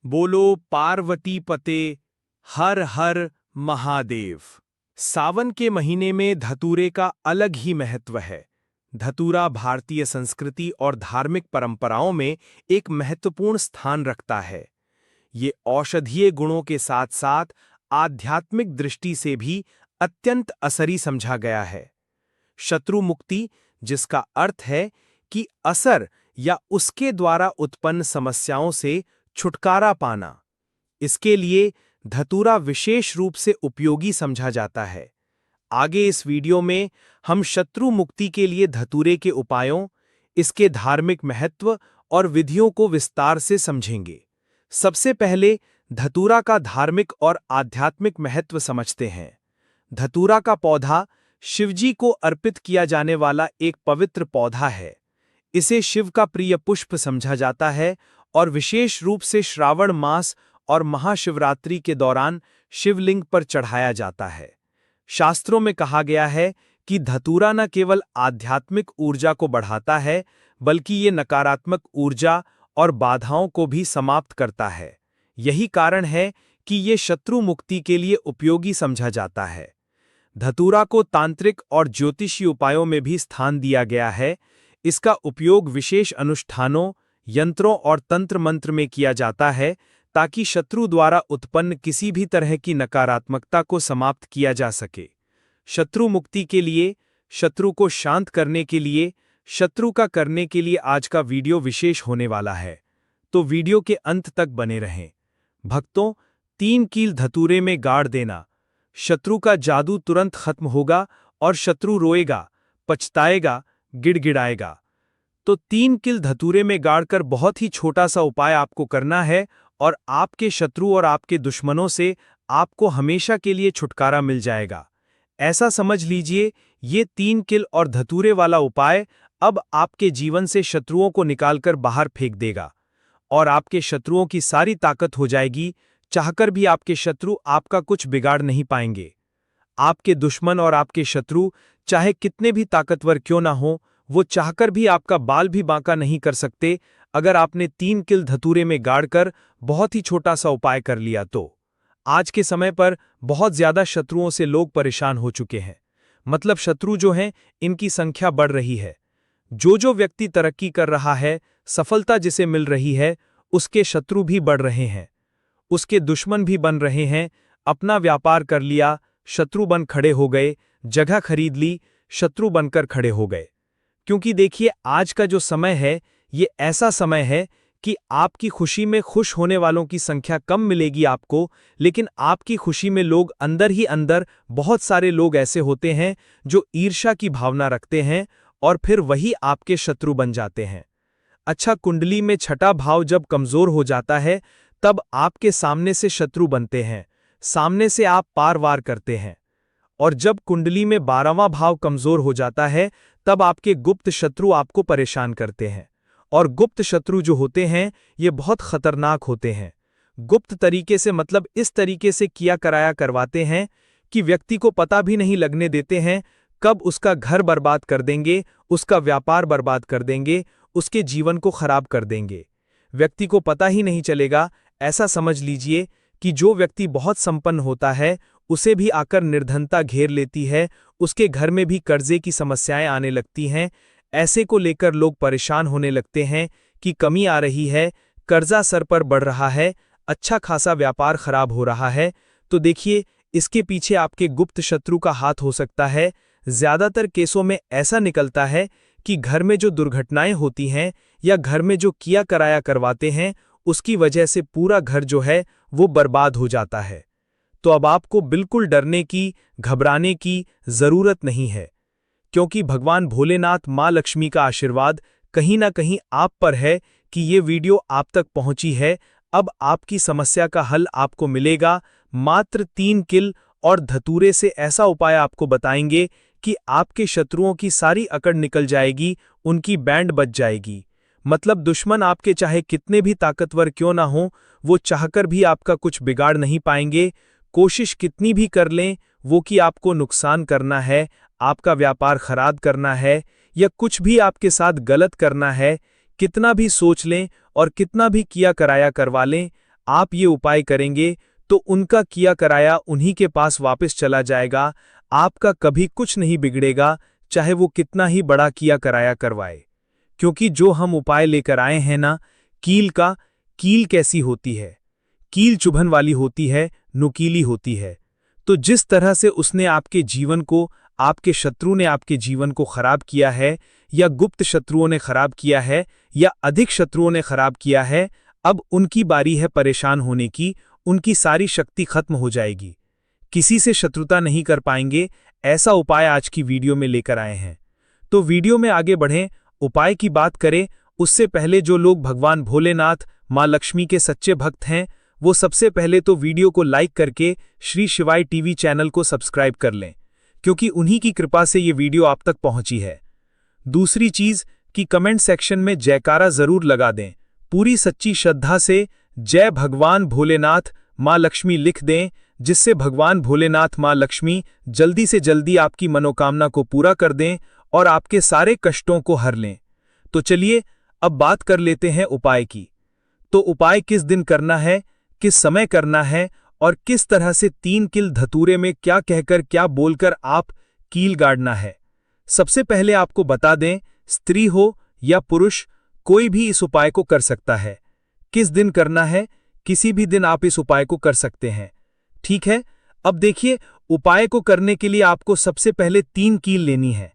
बोलो पार्वती पते हर हर महादेव। सावन के महीने में धतूरे का अलग ही महत्व है। धतूरा भारतीय संस्कृति और धार्मिक परंपराओं में एक महत्वपूर्ण स्थान रखता है। ये औषधीय गुणों के साथ साथ आध्यात्मिक दृष्टि से भी अत्यंत असरी समझा गया है। शत्रु मुक्ति, जिसका अर्थ है कि असर या उसके द्वारा उत्पन्न समस्याओं से छुटकारा पाना, इसके लिए धतूरा विशेष रूप से उपयोगी समझा जाता है। आगे इस वीडियो में हम शत्रु मुक्ति के लिए धतूरे के उपायों, इसके धार्मिक महत्व और विधियों को विस्तार से समझेंगे। सबसे पहले धतूरा का धार्मिक और आध्यात्मिक महत्व समझते हैं। धतूरा का पौधा शिवजी को अर्पित किया जाने वाला एक पवित्र पौधा है। इसे शिव का प्रिय पुष्प समझा जाता है और विशेष रूप से श्रावण मास और महाशिवरात्रि के दौरान शिवलिंग पर चढ़ाया जाता है। शास्त्रों में कहा गया है कि धतूरा न केवल आध्यात्मिक ऊर्जा को बढ़ाता है, बल्कि ये नकारात्मक ऊर्जा और बाधाओं को भी समाप्त करता है। यही कारण है कि ये शत्रु मुक्ति के लिए उपयोगी समझा जाता है। धतूरा को तांत्रिक और ज्योतिषी उपायों में भी स्थान दिया गया है। इसका उपयोग विशेष अनुष्ठानों, यंत्रों और तंत्र मंत्र में किया जाता है ताकि शत्रु द्वारा उत्पन्न किसी भी तरह की नकारात्मकता को समाप्त किया जा सके। शत्रु मुक्ति के लिए, शत्रु को शांत करने के लिए, शत्रु का करने के लिए आज का वीडियो विशेष होने वाला है, तो वीडियो के अंत तक बने रहें। भक्तों, 3 कील धतूरे में गाड़ देना। शत्रु का जादू तुरंत खत्म होगा और शत्रु रोएगा, पछताएगा, गिड़गिड़ाएगा। तो 3 कील धतूरे में गाड़कर बहुत ही छोटा सा उपाय आपको करना है और आपके शत्रु और आपके दुश्मनों से आपको हमेशा के लिए छुटकारा मिल जाएगा। ऐसा समझ लीजिए, ये 3 कील और धतूरे वाला उपाय अब आपके जीवन से शत्रुओं को निकालकर बाहर फेंक देगा और आपके शत्रुओं की सारी ताकत हो जाएगी। चाहकर भी आपके शत्रु आपका कुछ बिगाड़ नहीं पाएंगे। आपके दुश्मन और आपके शत्रु चाहे कितने भी ताकतवर क्यों ना हो, वो चाहकर भी आपका बाल भी बांका नहीं कर सकते अगर आपने 3 कील धतूरे में गाड़कर बहुत ही छोटा सा उपाय कर लिया तो। आज के समय पर बहुत ज्यादा शत्रुओं से लोग परेशान हो चुके हैं। मतलब शत्रु जो हैं, इनकी संख्या बढ़ रही है। जो व्यक्ति तरक्की कर रहा है, सफलता जिसे मिल रही है, उसके शत्रु भी बढ़ रहे हैं, उसके दुश्मन भी बन रहे हैं। अपना व्यापार कर लिया, शत्रु बन खड़े हो गए, जगह खरीद ली, शत्रु बनकर खड़े हो गए। क्योंकि देखिए, आज का जो समय है, ये ऐसा समय है कि आपकी खुशी में खुश होने वालों की संख्या कम मिलेगी आपको, लेकिन आपकी खुशी में लोग अंदर ही अंदर, बहुत सारे लोग ऐसे होते हैं जो ईर्ष्या की भावना रखते हैं और फिर वही आपके शत्रु बन जाते हैं। अच्छा, कुंडली में 6ठा भाव जब कमजोर हो जाता है, तब आपके सामने से शत्रु बनते हैं, सामने से आप पार वार करते हैं। और जब कुंडली में 12वां भाव कमजोर हो जाता है, तब आपके गुप्त शत्रु आपको परेशान करते हैं। और गुप्त शत्रु जो होते हैं, ये बहुत खतरनाक होते हैं। गुप्त तरीके से मतलब इस तरीके से किया कराया करवाते हैं कि व्यक्ति को पता भी नहीं लगने देते हैं, कब उसका घर बर्बाद कर देंगे, उसका व्यापार बर्बाद कर देंगे, उसके जीवन को खराब कर देंगे। व्यक्ति को पता ही नहीं चलेगा। ऐसा समझ लीजिए कि जो व्यक्ति बहुत संपन्न होता है, उसे भी आकर निर्धनता घेर लेती है, उसके घर में भी कर्जे की समस्याएं आने लगती हैं। ऐसे को लेकर लोग परेशान होने लगते हैं कि कमी आ रही है, कर्जा सर पर बढ़ रहा है, अच्छा खासा व्यापार खराब हो रहा है। तो देखिए, इसके पीछे आपके गुप्त शत्रु का हाथ हो सकता है। ज्यादातर केसों में ऐसा निकलता है कि घर में जो दुर्घटनाएं होती हैं या घर में जो किया कराया करवाते हैं, उसकी वजह से पूरा घर जो है वो बर्बाद हो जाता है। तो अब आपको बिल्कुल डरने की, घबराने की जरूरत नहीं है, क्योंकि भगवान भोलेनाथ, माँ लक्ष्मी का आशीर्वाद कहीं ना कहीं आप पर है कि ये वीडियो आप तक पहुंची है। अब आपकी समस्या का हल आपको मिलेगा। मात्र 3 कील और धतूरे से ऐसा उपाय आपको बताएंगे कि आपके शत्रुओं की सारी अकड़ निकल जाएगी, उनकी बैंड बज जाएगी। मतलब दुश्मन आपके चाहे कितने भी ताकतवर क्यों ना हो, वो चाहकर भी आपका कुछ बिगाड़ नहीं पाएंगे। कोशिश कितनी भी कर लें, वो कि आपको नुकसान करना है, आपका व्यापार खराब करना है या कुछ भी आपके साथ गलत करना है, कितना भी सोच लें और कितना भी किया कराया करवा लें, आप ये उपाय करेंगे तो उनका किया कराया उन्हीं के पास वापस चला जाएगा। आपका कभी कुछ नहीं बिगड़ेगा, चाहे वो कितना ही बड़ा किया कराया करवाए। क्योंकि जो हम उपाय लेकर आए हैं ना, कील कैसी होती है? कील चुभन वाली होती है, नुकीली होती है। तो जिस तरह से उसने आपके जीवन को, आपके शत्रु ने आपके जीवन को खराब किया है, या गुप्त शत्रुओं ने खराब किया है, या अधिक शत्रुओं ने खराब किया है, अब उनकी बारी है परेशान होने की। उनकी सारी शक्ति खत्म हो जाएगी, किसी से शत्रुता नहीं कर पाएंगे। ऐसा उपाय आज की वीडियो में लेकर आए हैं। तो वीडियो में आगे बढ़ें, उपाय की बात करें उससे पहले जो लोग भगवान भोलेनाथ, मां लक्ष्मी के सच्चे भक्त हैं, वो सबसे पहले तो वीडियो को लाइक करके श्री शिवाय टीवी चैनल को सब्सक्राइब कर लें, क्योंकि उन्हीं की कृपा से ये वीडियो आप तक पहुंची है। दूसरी चीज कि कमेंट सेक्शन में जयकारा जरूर लगा दें, पूरी सच्ची श्रद्धा से जय भगवान भोलेनाथ मां लक्ष्मी लिख दें, जिससे भगवान भोलेनाथ मां लक्ष्मी जल्दी से जल्दी आपकी मनोकामना को पूरा कर दें और आपके सारे कष्टों को हर लें। तो चलिए अब बात कर लेते हैं उपाय की। तो उपाय किस दिन करना है, किस समय करना है, और किस तरह से 3 किल धतूरे में क्या कहकर क्या बोलकर आप कील गाड़ना है। सबसे पहले आपको बता दें, स्त्री हो या पुरुष, कोई भी इस उपाय को कर सकता है। किस दिन करना है? किसी भी दिन आप इस उपाय को कर सकते हैं, ठीक है। अब देखिए, उपाय को करने के लिए आपको सबसे पहले 3 कील लेनी है।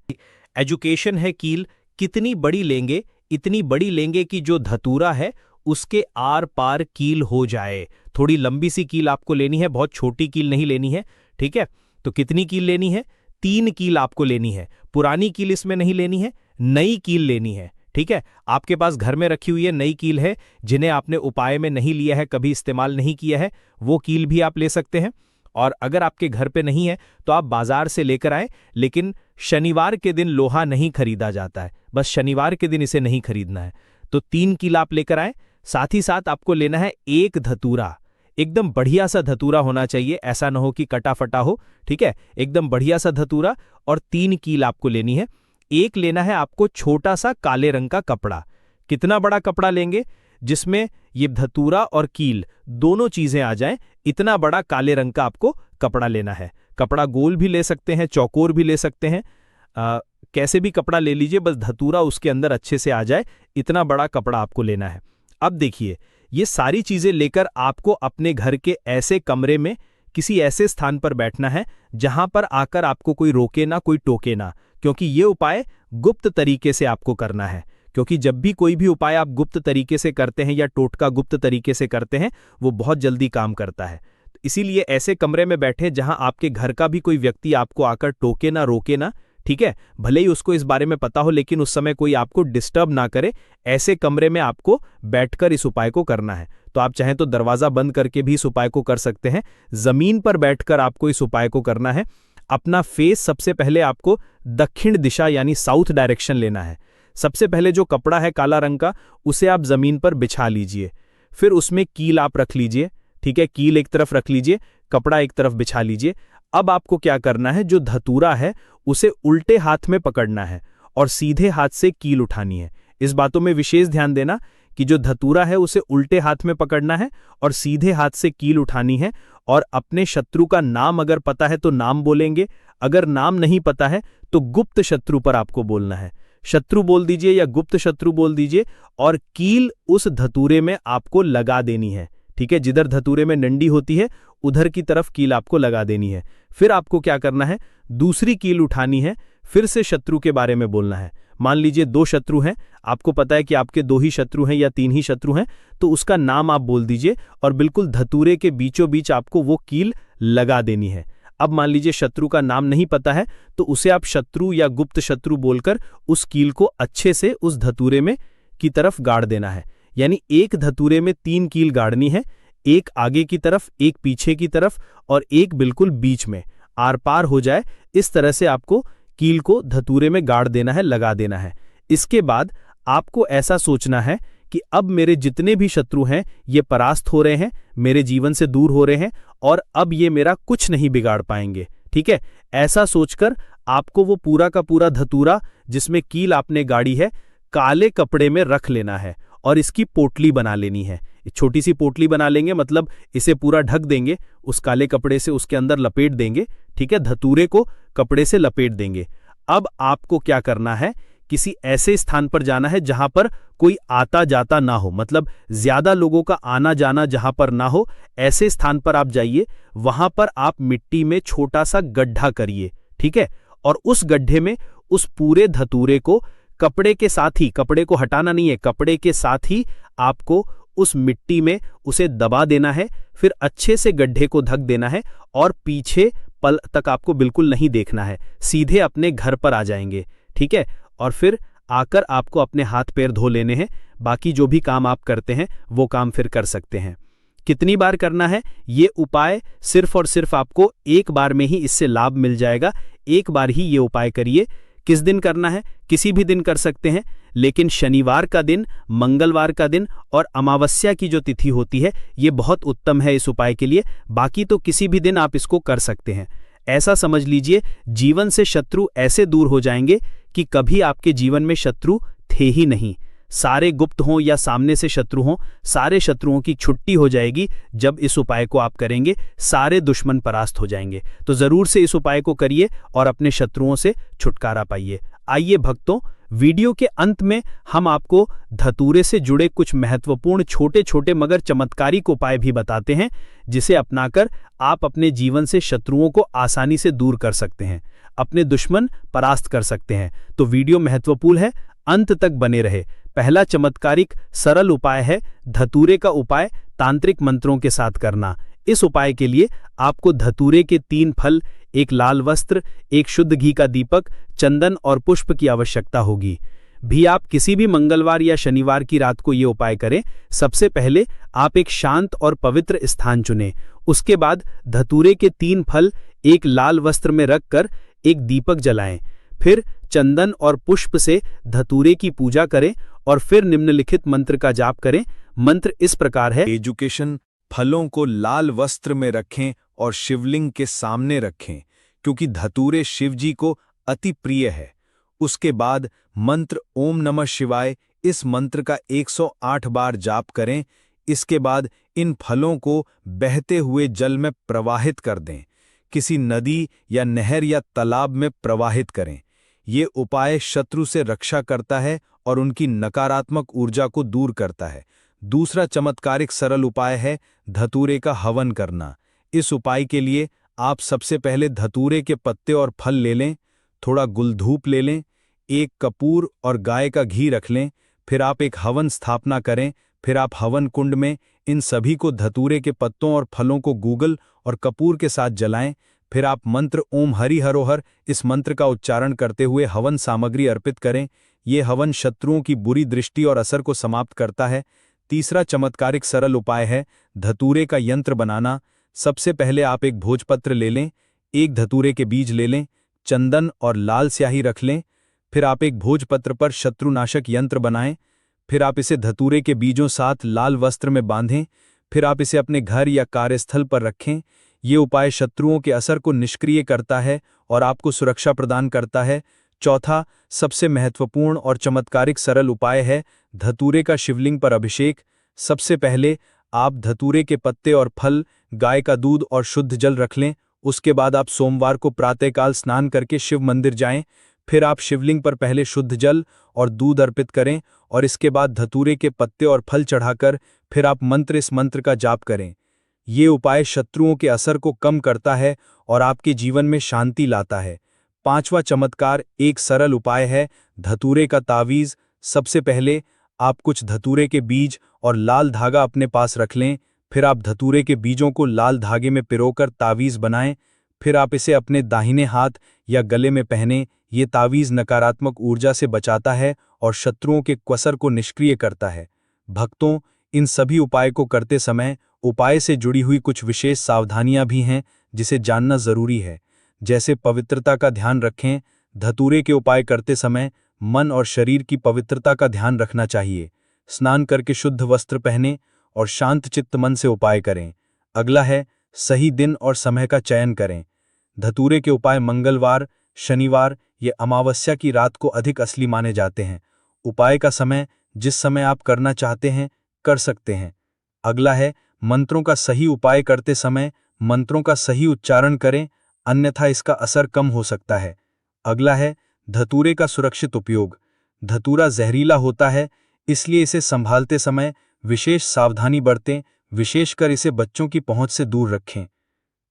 एजुकेशन है कील, कितनी बड़ी लेंगे? इतनी बड़ी लेंगे कि जो धतूरा है उसके आर पार कील हो जाए। थोड़ी लंबी सी कील आपको लेनी है, बहुत छोटी कील नहीं लेनी है, ठीक है। तो कितनी कील लेनी है? 3 कील आपको लेनी है। पुरानी कील इसमें नहीं लेनी है, नई कील लेनी है, ठीक है। आपके पास घर में रखी हुई है नई कील है, जिन्हें आपने उपाय में नहीं लिया है, कभी इस्तेमाल नहीं किया है, वो कील भी आप ले सकते हैं। और अगर आपके घर पे नहीं है तो आप बाजार से लेकर आए, लेकिन शनिवार के दिन लोहा नहीं खरीदा जाता है, बस शनिवार के दिन इसे नहीं खरीदना है। तो 3 कील आप लेकर आए। साथ ही साथ आपको लेना है 1 धतूरा, एकदम बढ़िया सा धतूरा होना चाहिए, ऐसा ना हो कि कटा फटा हो, ठीक है। एकदम बढ़िया सा धतूरा और 3 कील आपको लेनी है। एक लेना है आपको छोटा सा काले रंग का कपड़ा। कितना बड़ा कपड़ा लेंगे जिसमें ये धतूरा और कील दोनों चीजें आ जाएं, इतना बड़ा काले रंग का आपको कपड़ा लेना है। कपड़ा गोल भी ले सकते हैं, चौकोर भी ले सकते हैं, कैसे भी कपड़ा ले लीजिए, बस धतूरा उसके अंदर अच्छे से आ जाए, इतना बड़ा कपड़ा आपको लेना है। अब देखिए, ये सारी चीजें लेकर आपको अपने घर के ऐसे कमरे में किसी ऐसे स्थान पर बैठना है जहां पर आकर आपको कोई रोके ना, कोई टोके ना, क्योंकि ये उपाय गुप्त तरीके से आपको करना है। क्योंकि जब भी कोई भी उपाय आप गुप्त तरीके से करते हैं या टोटका गुप्त तरीके से करते हैं, वो बहुत जल्दी काम करता है। इसीलिए ऐसे कमरे में बैठे जहां आपके घर का भी कोई व्यक्ति आपको आकर टोके ना, रोके ना, ठीक है। भले ही उसको इस बारे में पता हो, लेकिन उस समय कोई आपको डिस्टर्ब ना करे, ऐसे कमरे में आपको बैठकर इस उपाय को करना है। तो आप चाहें तो दरवाजा बंद करके भी इस उपाय को कर सकते हैं। जमीन पर बैठकर आपको इस उपाय को करना है। अपना फेस सबसे पहले आपको दक्षिण दिशा यानी साउथ डायरेक्शन लेना है। सबसे पहले जो कपड़ा है काला रंग का, उसे आप जमीन पर बिछा लीजिए। फिर उसमें कील आप रख लीजिए, ठीक है। कील एक तरफ रख लीजिए, कपड़ा एक तरफ बिछा लीजिए। अब आपको क्या करना है, जो धतूरा है उसे उल्टे हाथ में पकड़ना है और सीधे हाथ से कील उठानी है। इस बातों में विशेष ध्यान देना कि जो धतूरा है उसे उल्टे हाथ में पकड़ना है और सीधे हाथ से कील उठानी है। और अपने शत्रु का नाम अगर पता है तो नाम बोलेंगे, अगर नाम नहीं पता है तो गुप्त शत्रु पर आपको बोलना है। शत्रु बोल दीजिए या गुप्त शत्रु बोल दीजिए, और कील उस धतूरे में आपको लगा देनी है, ठीक है। जिधर धतूरे में डंडी होती है उधर की तरफ कील आपको लगा देनी है। फिर आपको क्या करना है, दूसरी कील उठानी है, फिर से शत्रु के बारे में बोलना है। मान लीजिए 2 शत्रु हैं, आपको पता है कि आपके 2 ही शत्रु हैं या 3 ही शत्रु हैं, तो उसका नाम आप बोल दीजिए और बिल्कुल धतूरे के बीचों बीच आपको वो कील लगा देनी है। अब मान लीजिए शत्रु का नाम नहीं पता है, तो उसे आप शत्रु या गुप्त शत्रु बोलकर उस कील को अच्छे से उस धतूरे में की तरफ गाड़ देना है। यानी एक धतूरे में 3 कील गाड़नी है, एक आगे की तरफ, एक पीछे की तरफ और एक बिल्कुल बीच में, आर पार हो जाए, इस तरह से आपको कील को धतूरे में गाड़ देना है, लगा देना है। इसके बाद आपको ऐसा सोचना है कि अब मेरे जितने भी शत्रु हैं ये परास्त हो रहे हैं, मेरे जीवन से दूर हो रहे हैं और अब ये मेरा कुछ नहीं बिगाड़ पाएंगे, ठीक है। ऐसा सोचकर आपको वो पूरा का पूरा धतूरा जिसमें कील आपने गाड़ी है, काले कपड़े में रख लेना है और इसकी पोटली बना लेनी है। छोटी सी पोटली बना लेंगे, मतलब इसे पूरा ढक देंगे, उस काले कपड़े से उसके अंदर लपेट देंगे। ठीक है, धतूरे को कपड़े से लपेट देंगे। अब आपको क्या करना है, किसी ऐसे स्थान पर जाना है जहां पर कोई आता जाता ना हो, मतलब ज्यादा लोगों का आना जाना जहां पर ना हो, ऐसे स्थान पर आप जाइए। वहां पर आप मिट्टी में छोटा सा गड्ढा करिए। ठीक है, और उस गड्ढे में उस पूरे धतूरे को कपड़े के साथ ही, कपड़े को हटाना नहीं है, कपड़े के साथ ही आपको उस मिट्टी में उसे दबा देना है। फिर अच्छे से गड्ढे को ढक देना है और पीछे पल तक आपको बिल्कुल नहीं देखना है, सीधे अपने घर पर आ जाएंगे। ठीक है, और फिर आकर आपको अपने हाथ पैर धो लेने हैं। बाकी जो भी काम आप करते हैं वो काम फिर कर सकते हैं। कितनी बार करना है ये उपाय, सिर्फ और सिर्फ आपको एक बार में ही इससे लाभ मिल जाएगा। एक बार ही ये उपाय करिए। किस दिन करना है, किसी भी दिन कर सकते हैं, लेकिन शनिवार का दिन, मंगलवार का दिन और अमावस्या की जो तिथि होती है ये बहुत उत्तम है इस उपाय के लिए। बाकी तो किसी भी दिन आप इसको कर सकते हैं। ऐसा समझ लीजिए, जीवन से शत्रु ऐसे दूर हो जाएंगे कि कभी आपके जीवन में शत्रु थे ही नहीं। सारे गुप्त हों या सामने से शत्रु हों, सारे शत्रुओं की छुट्टी हो जाएगी जब इस उपाय को आप करेंगे। सारे दुश्मन परास्त हो जाएंगे। तो जरूर से इस उपाय को करिए और अपने शत्रुओं से छुटकारा पाइए। आइए भक्तों, वीडियो के अंत में हम आपको धतूरे से जुड़े कुछ महत्वपूर्ण छोटे छोटे मगर चमत्कारिक उपाय भी बताते हैं, जिसे अपनाकर आप अपने जीवन से शत्रुओं को आसानी से दूर कर सकते हैं, अपने दुश्मन परास्त कर सकते हैं। तो वीडियो महत्वपूर्ण है, अंत तक बने रहे। पहला चमत्कारिक सरल उपाय है धतूरे का उपाय तांत्रिक मंत्रों के साथ करना। इस उपाय के लिए आपको धतूरे के 3 फल, एक लाल वस्त्र, एक शुद्ध घी का दीपक, चंदन और पुष्प की आवश्यकता होगी। भी आप किसी भी मंगलवार या शनिवार की रात को ये उपाय करें। सबसे पहले आप एक शांत और पवित्र स्थान चुनें। उसके बाद धतूरे के 3 फल एक लाल वस्त्र में रखकर एक दीपक जलाएं। फिर चंदन और पुष्प से धतूरे की पूजा करें और फिर निम्नलिखित मंत्र का जाप करें। मंत्र इस प्रकार है। एजुकेशन, फलों को लाल वस्त्र में रखें और शिवलिंग के सामने रखें, क्योंकि धतूरे शिवजी को अति प्रिय है। उसके बाद मंत्र ओम नमः शिवाय, इस मंत्र का 108 बार जाप करें। इसके बाद इन फलों को बहते हुए जल में प्रवाहित कर दें। किसी नदी या नहर या तालाब में प्रवाहित करें। ये उपाय शत्रु से रक्षा करता है और उनकी नकारात्मक ऊर्जा को दूर करता है। दूसरा चमत्कारिक सरल उपाय है धतूरे का हवन करना। इस उपाय के लिए आप सबसे पहले धतूरे के पत्ते और फल ले लें, थोड़ा गुलधूप ले लें, एक कपूर और गाय का घी रख लें। फिर आप एक हवन स्थापना करें। फिर आप हवन कुंड में इन सभी को धतूरे के पत्तों और फलों को गूगल और कपूर के साथ जलाएं। फिर आप मंत्र ओम हरि हरोहर, इस मंत्र का उच्चारण करते हुए हवन सामग्री अर्पित करें। ये हवन शत्रुओं की बुरी दृष्टि और असर को समाप्त करता है। तीसरा चमत्कारिक सरल उपाय है धतूरे का यंत्र बनाना। सबसे पहले आप एक भोजपत्र ले लें, एक धतूरे के बीज ले लें, चंदन और लाल स्याही रख लें। फिर आप एक भोजपत्र पर शत्रुनाशक यंत्र बनाएं। फिर आप इसे धतूरे के बीजों साथ लाल वस्त्र में बांधें। फिर आप इसे अपने घर या कार्यस्थल पर रखें। ये उपाय शत्रुओं के असर को निष्क्रिय करता है और आपको सुरक्षा प्रदान करता है। चौथा सबसे महत्वपूर्ण और चमत्कारिक सरल उपाय है धतूरे का शिवलिंग पर अभिषेक। सबसे पहले आप धतूरे के पत्ते और फल, गाय का दूध और शुद्ध जल रख लें। उसके बाद आप सोमवार को प्रातःकाल स्नान करके शिव मंदिर जाएं। फिर आप शिवलिंग पर पहले शुद्ध जल और दूध अर्पित करें और इसके बाद धतूरे के पत्ते और फल चढ़ाकर फिर आप इस मंत्र का जाप करें। ये उपाय शत्रुओं के असर को कम करता है और आपके जीवन में शांति लाता है। पांचवा चमत्कार एक सरल उपाय है धतूरे का तावीज़। सबसे पहले आप कुछ धतूरे के बीज और लाल धागा अपने पास रख लें। फिर आप धतूरे के बीजों को लाल धागे में पिरोकर तावीज़ बनाएं। फिर आप इसे अपने दाहिने हाथ या गले में पहनें। ये तावीज़ नकारात्मक ऊर्जा से बचाता है और शत्रुओं के क्वसर को निष्क्रिय करता है। भक्तों, इन सभी उपाय को करते समय उपाय से जुड़ी हुई कुछ विशेष सावधानियां भी हैं जिसे जानना जरूरी है। जैसे पवित्रता का ध्यान रखें। धतूरे के उपाय करते समय मन और शरीर की पवित्रता का ध्यान रखना चाहिए। स्नान करके शुद्ध वस्त्र पहनें और शांत चित्त मन से उपाय करें। अगला है सही दिन और समय का चयन करें। धतूरे के उपाय मंगलवार, शनिवार या अमावस्या की रात को अधिक असली माने जाते हैं। उपाय का समय जिस समय आप करना चाहते हैं कर सकते हैं। अगला है मंत्रों का सही उपाय करते समय मंत्रों का सही उच्चारण करें, अन्यथा इसका असर कम हो सकता है। अगला है धतूरे का सुरक्षित उपयोग। धतूरा जहरीला होता है, इसलिए इसे संभालते समय विशेष सावधानी बरतें, विशेषकर इसे बच्चों की पहुंच से दूर रखें।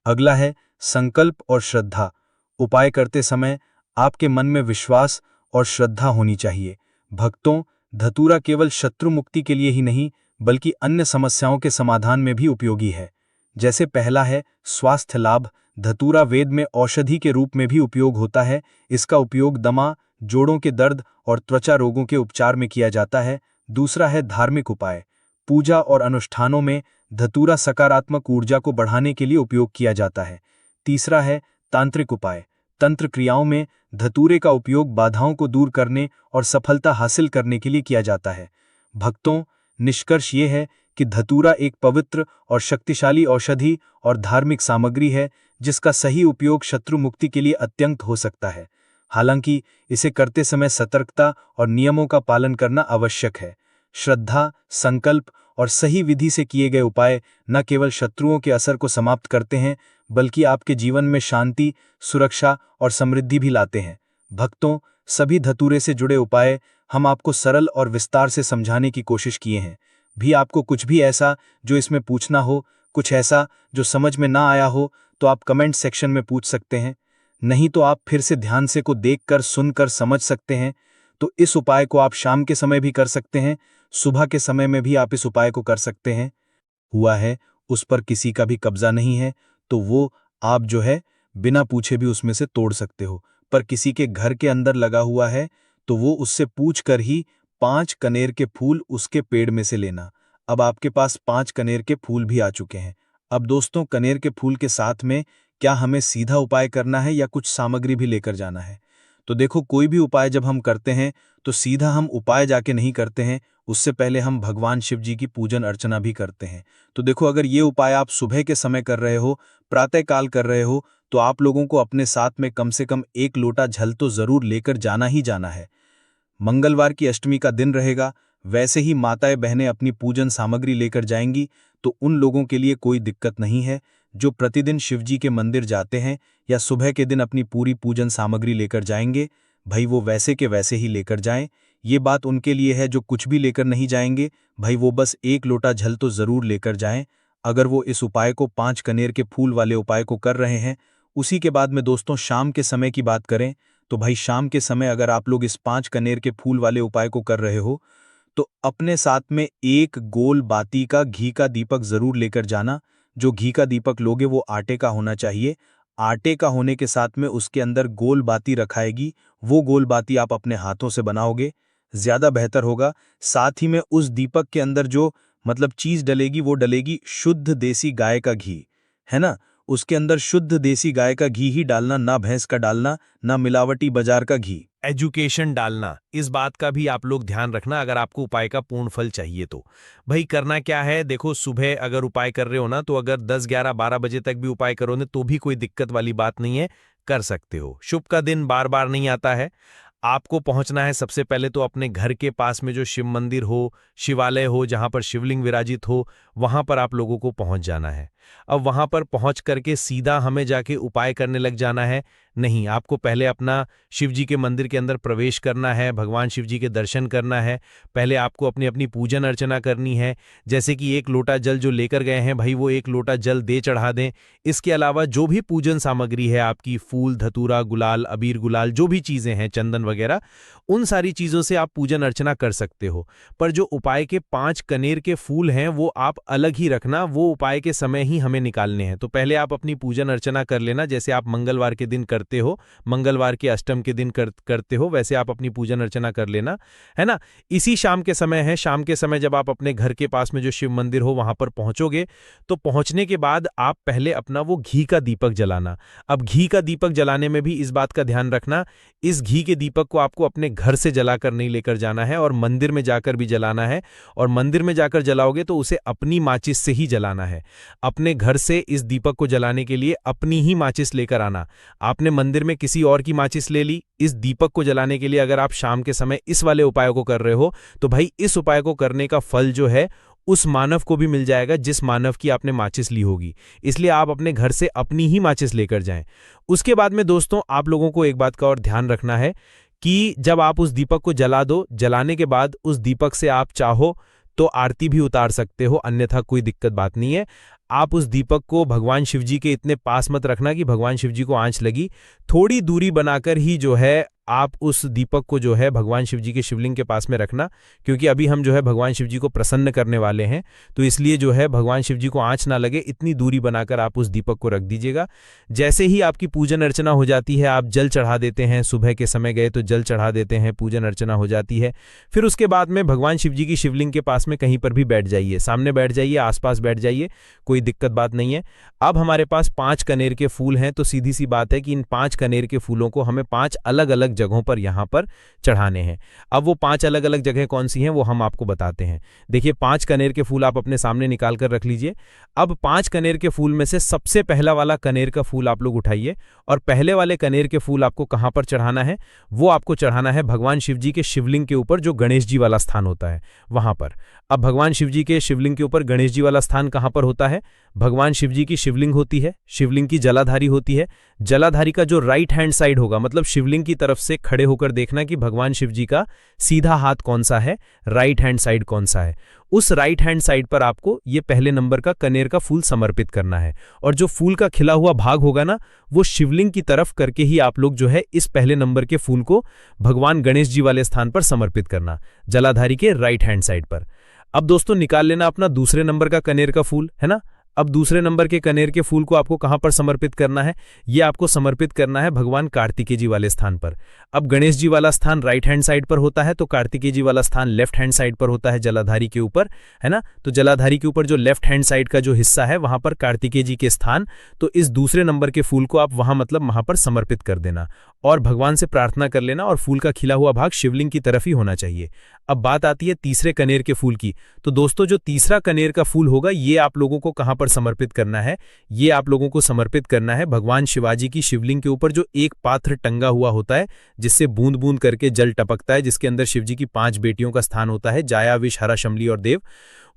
अगला है संकल्प और श्रद्धा। उपाय करते समय आपके मन में विश्वास और श्रद्धा होनी चाहिए। भक्तों, धतूरा केवल शत्रु मुक्ति के लिए ही नहीं बल्कि अन्य समस्याओं के समाधान में भी उपयोगी है। जैसे पहला है स्वास्थ्य लाभ। धतूरा वेद में औषधि के रूप में भी उपयोग होता है। इसका उपयोग दमा, जोड़ों के दर्द और त्वचा रोगों के उपचार में किया जाता है। दूसरा है धार्मिक उपाय। पूजा और अनुष्ठानों में धतूरा सकारात्मक ऊर्जा को बढ़ाने के लिए उपयोग किया जाता है। तीसरा है तांत्रिक उपाय। तंत्र क्रियाओं में धतूरे का उपयोग बाधाओं को दूर करने और सफलता हासिल करने के लिए किया जाता है। भक्तों, निष्कर्ष ये है कि धतूरा एक पवित्र और शक्तिशाली औषधि और धार्मिक सामग्री है जिसका सही उपयोग शत्रु मुक्ति के लिए अत्यंत हो सकता है। हालांकि इसे करते समय सतर्कता और नियमों का पालन करना आवश्यक है। श्रद्धा, संकल्प और सही विधि से किए गए उपाय न केवल शत्रुओं के असर को समाप्त करते हैं बल्कि आपके जीवन में शांति, सुरक्षा और समृद्धि भी लाते हैं। भक्तों, सभी धतूरे से जुड़े उपाय हम आपको सरल और विस्तार से समझाने की कोशिश किए हैं। भी आपको कुछ भी ऐसा जो इसमें पूछना हो, कुछ ऐसा जो समझ में ना आया हो, तो आप कमेंट सेक्शन में पूछ सकते हैं। नहीं तो आप फिर से ध्यान से को देखकर सुनकर समझ सकते हैं। तो इस उपाय को आप शाम के समय भी कर सकते हैं, सुबह के समय में भी आप इस उपाय को कर सकते हैं। हुआ है उस पर किसी का भी कब्जा नहीं है, तो वो आप जो है बिना पूछे भी उसमें से तोड़ सकते हो। पर किसी के घर के अंदर लगा हुआ है तो वो उससे पूछ कर ही 5 कनेर के फूल उसके पेड़ में से लेना। अब आपके पास 5 कनेर के फूल भी आ चुके हैं। अब दोस्तों, कनेर के फूल के साथ में क्या हमें सीधा उपाय करना है या कुछ सामग्री भी लेकर जाना है? तो देखो, कोई भी उपाय जब हम करते हैं तो सीधा हम उपाय जाके नहीं करते हैं, उससे पहले हम भगवान शिव जी की पूजन अर्चना भी करते हैं। तो देखो, अगर ये उपाय आप सुबह के समय कर रहे हो, प्रातःकाल कर रहे हो, तो आप लोगों को अपने साथ में कम से कम 1 लोटा जल तो जरूर लेकर जाना ही जाना है। मंगलवार की अष्टमी का दिन रहेगा, वैसे ही माताएं बहनें अपनी पूजन सामग्री लेकर जाएंगी, तो उन लोगों के लिए कोई दिक्कत नहीं है जो प्रतिदिन शिवजी के मंदिर जाते हैं या सुबह के दिन अपनी पूरी पूजन सामग्री लेकर जाएंगे। भाई वो वैसे के वैसे ही लेकर जाएं। ये बात उनके लिए है जो कुछ भी लेकर नहीं जाएंगे। भाई वो बस 1 लोटा जल तो जरूर लेकर जाएं। अगर वो इस उपाय को 5 कनेर के फूल वाले उपाय को कर रहे हैं, उसी के बाद में दोस्तों शाम के समय की बात करें तो भाई शाम के समय अगर आप लोग इस 5 कनेर के फूल वाले उपाय को कर रहे हो तो अपने साथ में 1 गोल बाती का घी का दीपक जरूर लेकर जाना। जो घी का दीपक लोगे वो आटे का होना चाहिए। आटे का होने के साथ में उसके अंदर गोल बाती रखाएगी। वो गोल बाती आप अपने हाथों से बनाओगे, ज्यादा बेहतर होगा। साथ ही में उस दीपक के अंदर जो चीज डलेगी वो डलेगी शुद्ध देसी गाय का घी, है ना। उसके अंदर शुद्ध देसी गाय का घी ही डालना, ना भैंस का डालना, ना मिलावटी बाजार का घी। एजुकेशन डालना, इस बात का भी आप लोग ध्यान रखना अगर आपको उपाय का पूर्ण फल चाहिए तो। भाई करना क्या है, देखो सुबह अगर उपाय कर रहे हो ना, तो अगर 10, 11, 12 बजे तक भी उपाय करो ना तो भी कोई दिक्कत वाली बात नहीं है, कर सकते हो। शुभ का दिन बार बार नहीं आता है। आपको पहुंचना है सबसे पहले तो अपने घर के पास में जो शिव मंदिर हो, शिवालय हो, जहां पर शिवलिंग विराजित हो, वहां पर आप लोगों को पहुंच जाना है। अब वहां पर पहुंच करके सीधा हमें जाके उपाय करने लग जाना है नहीं, आपको पहले अपना शिव जी के मंदिर के अंदर प्रवेश करना है, भगवान शिव जी के दर्शन करना है। पहले आपको अपनी अपनी पूजन अर्चना करनी है। जैसे कि 1 लोटा जल जो लेकर गए हैं भाई, वो 1 लोटा जल दे चढ़ा दें। इसके अलावा जो भी पूजन सामग्री है आपकी, फूल, धतूरा, गुलाल, अबीर गुलाल, जो भी चीजें हैं, चंदन वगैरह, उन सारी चीजों से आप पूजन अर्चना कर सकते हो। पर जो उपाय के 5 कनेर के फूल हैं वो आप अलग ही रखना, वो उपाय के समय ही हमें निकालने हैं। तो पहले आप अपनी पूजन अर्चना कर लेना, जैसे आप मंगलवार के दिन करते हो, मंगलवार के अष्टम के दिन करते हो, वैसे आप अपनी पूजन अर्चना कर लेना, है ना। इसी शाम के समय है, शाम के समय जब आप अपने घर के पास में जो शिव मंदिर हो वहां पर पहुंचोगे, तो पहुंचने के बाद आप पहले अपना वो घी का दीपक जलाना। अब घी का दीपक जलाने में भी इस बात का ध्यान रखना, इस घी के दीपक को आपको अपने घर से जलाकर नहीं लेकर जाना है और मंदिर में जाकर भी जलाना है। और मंदिर में जाकर जलाओगे तो उसे अपनी माचिस से ही जलाना है। अपने घर से इस दीपक को जलाने के लिए अपनी ही माचिस लेकर आना। आपने मंदिर में किसी और की माचिस ले ली, इस दीपक को जलाने के लिए अगर आप शाम के समय इस वाले उपाय को कर रहे हो, तो भाई इस उपाय को करने का फल जो है उस मानव को भी मिल जाएगा जिस मानव की आपने माचिस ली होगी। इसलिए आप अपने घर से अपनी ही माचिस लेकर जाएं। उसके बाद में दोस्तों आप लोगों को एक बात का और ध्यान रखना है कि जब आप उस दीपक को जला दो, जलाने के बाद उस दीपक से आप चाहो तो आरती भी उतार सकते हो, अन्यथा कोई दिक्कत बात नहीं है। आप उस दीपक को भगवान शिवजी के इतने पास मत रखना कि भगवान शिवजी को आंच लगी। थोड़ी दूरी बनाकर ही जो है आप उस दीपक को जो है भगवान शिवजी के शिवलिंग के पास में रखना, क्योंकि अभी हम जो है भगवान शिवजी को प्रसन्न करने वाले हैं, तो इसलिए जो है भगवान शिवजी को आंच ना लगे इतनी दूरी बनाकर आप उस दीपक को रख दीजिएगा। जैसे ही आपकी पूजन अर्चना हो जाती है, आप जल चढ़ा देते हैं, सुबह के समय गए तो जल चढ़ा देते हैं, पूजन अर्चना हो जाती है। फिर उसके बाद में भगवान शिवजी की शिवलिंग के पास में कहीं पर भी बैठ जाइए, सामने बैठ जाइए, आसपास बैठ जाइए, कोई दिक्कत बात नहीं है। अब हमारे पास 5 कनेर के फूल हैं, तो सीधी सी बात है कि इन 5 कनेर के फूलों को हमें 5 अलग अलग जगहों पर यहाँ पर चढ़ाने हैं। अब वो 5 अलग अलग जगह कौन सी हैं वो हम आपको बताते हैं। देखिए 5 कनेर के फूल आप अपने सामने निकाल कर रख लीजिए। अब 5 कनेर के फूल में से सबसे पहला वाला कनेर का फूल आप लोग उठाइए और पहले वाले कनेर के फूल आपको कहाँ पर चढ़ाना है, वो आपको चढ़ाना है भगवान शिवजी के शिवलिंग के ऊपर, जो गणेश जी वाला स्थान होता है वहां पर। अब भगवान शिवजी के शिवलिंग के ऊपर गणेश जी वाला स्थान कहाँ पर होता है? भगवान शिवजी की शिवलिंग होती है, शिवलिंग की जलाधारी होती है। जलाधारी का जो राइट हैंड साइड होगा, मतलब शिवलिंग की तरफ से खड़े होकर देखना कि भगवान शिवजी का सीधा हाथ कौन सा है, राइट हैंड साइड कौन सा है। उस राइट हैंड साइड पर आपको ये पहले नंबर का कनेर का फूल समर्पित करना है, और जो फूल का खिला हुआ भाग होगा ना, वो शिवलिंग की तरफ करके ही आप लोग जो है इस पहले नंबर के फूल को भगवान गणेश जी वाले स्थान पर समर्पित करना, जलाधारी के राइट हैंड साइड पर। अब दोस्तों निकाल लेना अपना दूसरे नंबर का कनेर का फूल, है ना। अब दूसरे नंबर के कनेर के फूल को आपको कहां पर समर्पित करना है? ये आपको समर्पित करना है भगवान कार्तिकेय जी वाले स्थान पर। अब गणेश जी वाला स्थान राइट हैंड साइड पर होता है, तो कार्तिकेय जी वाला स्थान लेफ्ट हैंड साइड पर होता है जलाधारी के ऊपर, है ना। तो जलाधारी के ऊपर जो लेफ्ट हैंड साइड का जो हिस्सा है वहां पर कार्तिकेय जी के स्थान, तो इस दूसरे नंबर के फूल को आप वहां पर समर्पित कर देना और भगवान से प्रार्थना कर लेना, और फूल का खिला हुआ भाग शिवलिंग की तरफ ही होना चाहिए। अब बात आती है तीसरे कनेर के फूल की। तो दोस्तों जो तीसरा कनेर का फूल होगा, ये आप लोगों को कहां पर समर्पित करना है? ये आप लोगों को समर्पित करना है भगवान शिवाजी की शिवलिंग के ऊपर, जो एक पात्र टंगा हुआ होता है जिससे बूंद बूंद करके जल टपकता है, जिसके अंदर शिवजी की 5 बेटियों का स्थान होता है, जाया, विष, हरा, शमली और देव।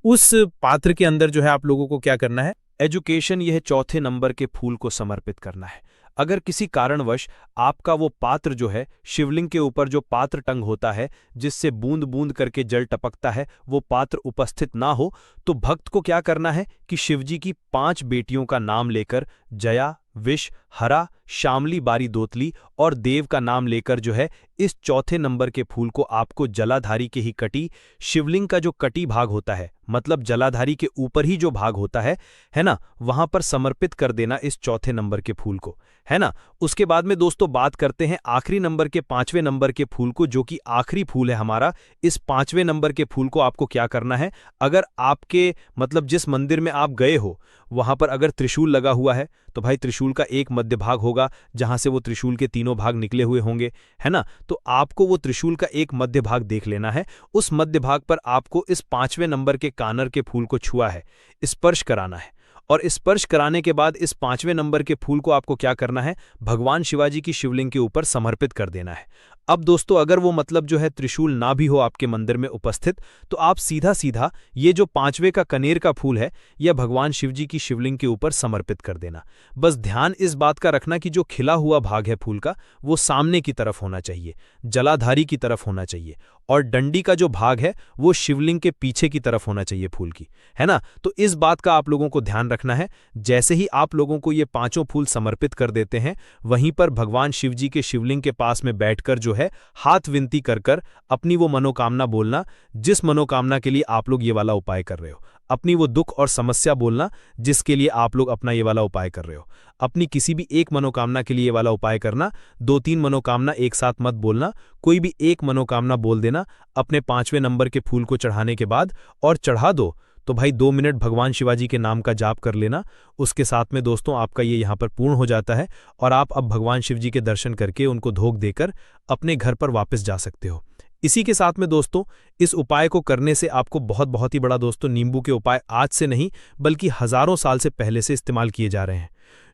उस पात्र के अंदर जो है आप लोगों को क्या करना है? एजुकेशन, यह चौथे नंबर के फूल को समर्पित करना है। अगर किसी कारणवश आपका वो पात्र जो है, शिवलिंग के ऊपर जो पात्र टंग होता है जिससे बूंद बूंद करके जल टपकता है, वो पात्र उपस्थित ना हो, तो भक्त को क्या करना है कि शिवजी की 5 बेटियों का नाम लेकर जया, विष, हरा, शामली, बारी, दोतली और देव का नाम लेकर जो है इस चौथे नंबर के फूल को आपको जलाधारी के ही कटी, शिवलिंग का जो कटी भाग होता है, मतलब जलाधारी के ऊपर ही जो भाग होता है ना, वहां पर समर्पित कर देना इस चौथे नंबर के फूल को, है ना। उसके बाद में दोस्तों बात करते हैं आखिरी नंबर के 5वें नंबर के फूल को, जो कि आखिरी फूल है हमारा। इस 5वें नंबर के फूल को आपको क्या करना है? अगर आपके मतलब जिस मंदिर में आप गए हो वहां पर अगर त्रिशूल लगा हुआ है, तो भाई त्रिशूल का एक मध्य भाग होगा जहां से वो त्रिशूल के 3 भाग निकले हुए होंगे, है ना। तो आपको वो त्रिशूल का एक मध्य भाग देख लेना है। उस मध्य भाग पर आपको इस 5वें नंबर के कानर के फूल को छुआ है, स्पर्श कराना है, और स्पर्श कराने के बाद इस 5वें नंबर के फूल को आपको क्या करना है? भगवान शिवाजी की शिवलिंग के ऊपर समर्पित कर देना है। अब दोस्तों अगर वो मतलब जो है त्रिशूल ना भी हो आपके मंदिर में उपस्थित, तो आप सीधा सीधा ये जो 5वें का कनेर का फूल है, यह भगवान शिवजी की शिवलिंग के ऊपर समर्पित कर देना। बस ध्यान इस बात का रखना कि जो खिला हुआ भाग है फूल का, वो सामने की तरफ होना चाहिए, जलाधारी की तरफ होना चाहिए, और डंडी का जो भाग है वो शिवलिंग के पीछे की तरफ होना चाहिए फूल की, है ना। तो इस बात का आप लोगों को ध्यान रखना है। जैसे ही आप लोगों को ये 5 फूल समर्पित कर देते हैं, वहीं पर भगवान शिवजी के शिवलिंग के पास में बैठकर जो है हाथ विनती कर कर अपनी वो मनोकामना बोलना, जिस मनोकामना के लिए आप लोग ये वाला उपाय कर रहे हो। अपनी वो दुख और समस्या बोलना जिसके लिए आप लोग अपना ये वाला उपाय कर रहे हो। अपनी किसी भी एक मनोकामना के लिए ये वाला उपाय करना, 2-3 मनोकामना एक साथ मत बोलना, कोई भी एक मनोकामना बोल देना अपने 5वें नंबर के फूल को चढ़ाने के बाद, और चढ़ा दो तो भाई 2 मिनट भगवान शिवाजी के नाम का जाप कर लेना। उसके साथ में दोस्तों आपका ये यहाँ पर पूर्ण हो जाता है, और आप अब भगवान शिवजी के दर्शन करके उनको धोख देकर अपने घर पर वापस जा सकते हो। इसी के साथ में दोस्तों इस उपाय को करने से आपको बहुत ही बड़ा दोस्तों नींबू के उपाय आज से नहीं बल्कि हजारों साल से पहले से इस्तेमाल किए जा रहे हैं।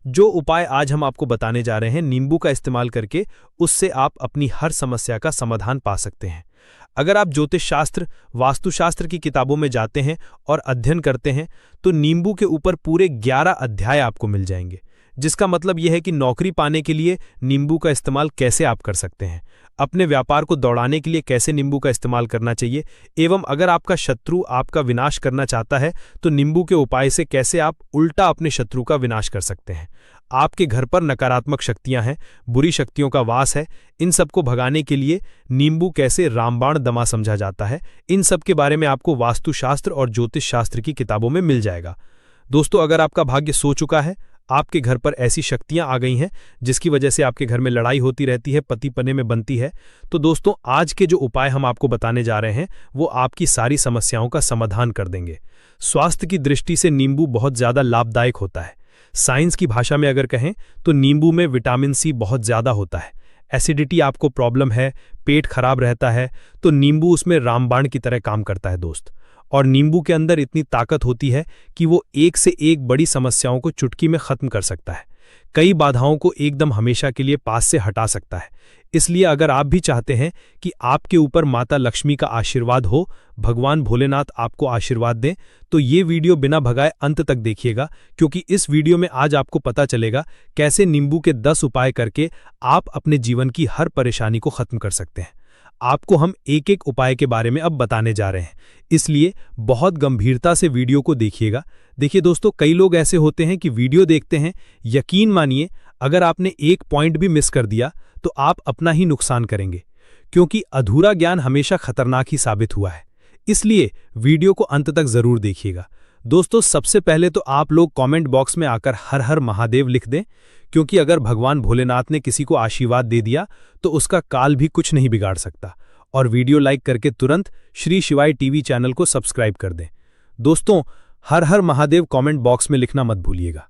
जो उपाय आज हम आपको बताने जा रहे हैं नींबू का इस्तेमाल करके, उससे आप अपनी हर समस्या का समाधान पा सकते हैं। अगर आप ज्योतिष शास्त्र, वास्तुशास्त्र की किताबों में जाते हैं और अध्ययन करते हैं तो नींबू के ऊपर पूरे 11 अध्याय आपको मिल जाएंगे, जिसका मतलब यह है कि नौकरी पाने के लिए नींबू का इस्तेमाल कैसे आप कर सकते हैं, अपने व्यापार को दौड़ाने के लिए कैसे नींबू का इस्तेमाल करना चाहिए, एवं अगर आपका शत्रु आपका विनाश करना चाहता है तो नींबू के उपाय से कैसे आप उल्टा अपने शत्रु का विनाश कर सकते हैं। आपके घर पर नकारात्मक शक्तियां हैं, बुरी शक्तियों का वास है, इन सबको भगाने के लिए नींबू कैसे रामबाण दमा समझा जाता है, इन सब के बारे में आपको वास्तुशास्त्र और ज्योतिष शास्त्र की किताबों में मिल जाएगा। दोस्तों, अगर आपका भाग्य सो चुका है, आपके घर पर ऐसी शक्तियां आ गई हैं जिसकी वजह से आपके घर में लड़ाई होती रहती है, पति पने में बनती है, तो दोस्तों आज के जो उपाय हम आपको बताने जा रहे हैं वो आपकी सारी समस्याओं का समाधान कर देंगे। स्वास्थ्य की दृष्टि से नींबू बहुत ज्यादा लाभदायक होता है। साइंस की भाषा में अगर कहें तो नींबू में विटामिन सी बहुत ज्यादा होता है। एसिडिटी आपको प्रॉब्लम है, पेट खराब रहता है, तो नींबू उसमें रामबाण की तरह काम करता है दोस्त। और नींबू के अंदर इतनी ताकत होती है कि वो एक से एक बड़ी समस्याओं को चुटकी में खत्म कर सकता है, कई बाधाओं को एकदम हमेशा के लिए पास से हटा सकता है। इसलिए अगर आप भी चाहते हैं कि आपके ऊपर माता लक्ष्मी का आशीर्वाद हो, भगवान भोलेनाथ आपको आशीर्वाद दें, तो ये वीडियो बिना भगाए अंत तक देखिएगा, क्योंकि इस वीडियो में आज आपको पता चलेगा कैसे नींबू के 10 उपाय करके आप अपने जीवन की हर परेशानी को खत्म कर सकते हैं। आपको हम एक एक उपाय के बारे में अब बताने जा रहे हैं, इसलिए बहुत गंभीरता से वीडियो को देखिएगा। देखिए दोस्तों, कई लोग ऐसे होते हैं कि वीडियो देखते हैं, यकीन मानिए अगर आपने एक पॉइंट भी मिस कर दिया तो आप अपना ही नुकसान करेंगे, क्योंकि अधूरा ज्ञान हमेशा खतरनाक ही साबित हुआ है। इसलिए वीडियो को अंत तक जरूर देखिएगा। दोस्तों, सबसे पहले तो आप लोग कमेंट बॉक्स में आकर हर हर महादेव लिख दें, क्योंकि अगर भगवान भोलेनाथ ने किसी को आशीर्वाद दे दिया तो उसका काल भी कुछ नहीं बिगाड़ सकता। और वीडियो लाइक करके तुरंत श्री शिवाय टीवी चैनल को सब्सक्राइब कर दें। दोस्तों, हर हर महादेव कमेंट बॉक्स में लिखना मत भूलिएगा।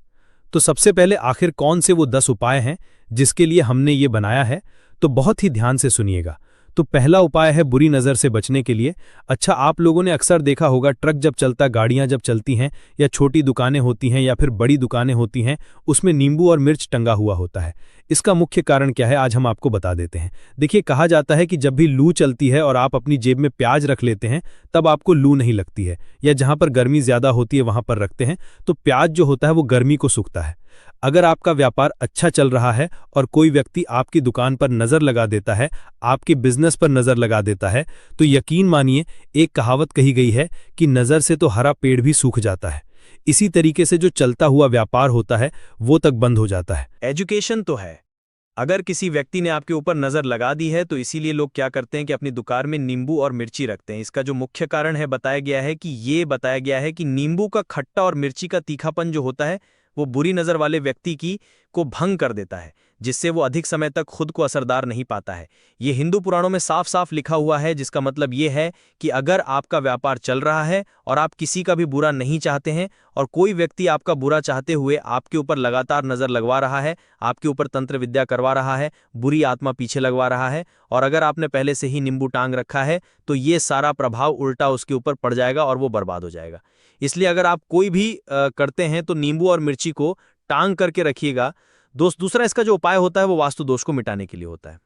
तो सबसे पहले आखिर कौन से वो 10 उपाय हैं जिसके लिए हमने ये बनाया है, तो बहुत ही ध्यान से सुनिएगा। तो पहला उपाय है बुरी नज़र से बचने के लिए। अच्छा, आप लोगों ने अक्सर देखा होगा ट्रक जब चलता, गाड़ियां जब चलती हैं, या छोटी दुकानें होती हैं या फिर बड़ी दुकानें होती हैं, उसमें नींबू और मिर्च टंगा हुआ होता है। इसका मुख्य कारण क्या है आज हम आपको बता देते हैं। देखिए, कहा जाता है कि जब भी लू चलती है और आप अपनी जेब में प्याज रख लेते हैं तब आपको लू नहीं लगती है, या जहां पर गर्मी ज्यादा होती है वहां पर रखते हैं तो प्याज जो होता है वो गर्मी को सूखता है। अगर आपका व्यापार अच्छा चल रहा है और कोई व्यक्ति आपकी दुकान पर नजर लगा देता है, आपके बिजनेस पर नजर लगा देता है, तो यकीन मानिए एक कहावत कही गई है कि नजर से तो हरा पेड़ भी सूख जाता है। इसी तरीके से जो चलता हुआ व्यापार होता है वो तक बंद हो जाता है। एजुकेशन तो है, अगर किसी व्यक्ति ने आपके ऊपर नजर लगा दी है तो इसीलिए लोग क्या करते हैं कि अपनी दुकान में नींबू और मिर्ची रखते हैं। इसका जो मुख्य कारण है बताया गया है कि नींबू का खट्टा और मिर्ची का तीखापन जो होता है वो बुरी नज़र वाले व्यक्ति को भंग कर देता है, जिससे वो अधिक समय तक खुद को असरदार नहीं पाता है। ये हिंदू पुराणों में साफ साफ लिखा हुआ है, जिसका मतलब ये है कि अगर आपका व्यापार चल रहा है और आप किसी का भी बुरा नहीं चाहते हैं और कोई व्यक्ति आपका बुरा चाहते हुए आपके ऊपर लगातार नज़र लगवा रहा है, आपके ऊपर तंत्र विद्या करवा रहा है, बुरी आत्मा पीछे लगवा रहा है, और अगर आपने पहले से ही नींबू टांग रखा है तो ये सारा प्रभाव उल्टा उसके ऊपर पड़ जाएगा और वो बर्बाद हो जाएगा। इसलिए अगर आप कोई भी करते हैं तो नींबू और मिर्ची को टांग करके रखिएगा। दूसरा इसका जो उपाय होता है वो वास्तु दोष को मिटाने के लिए होता है।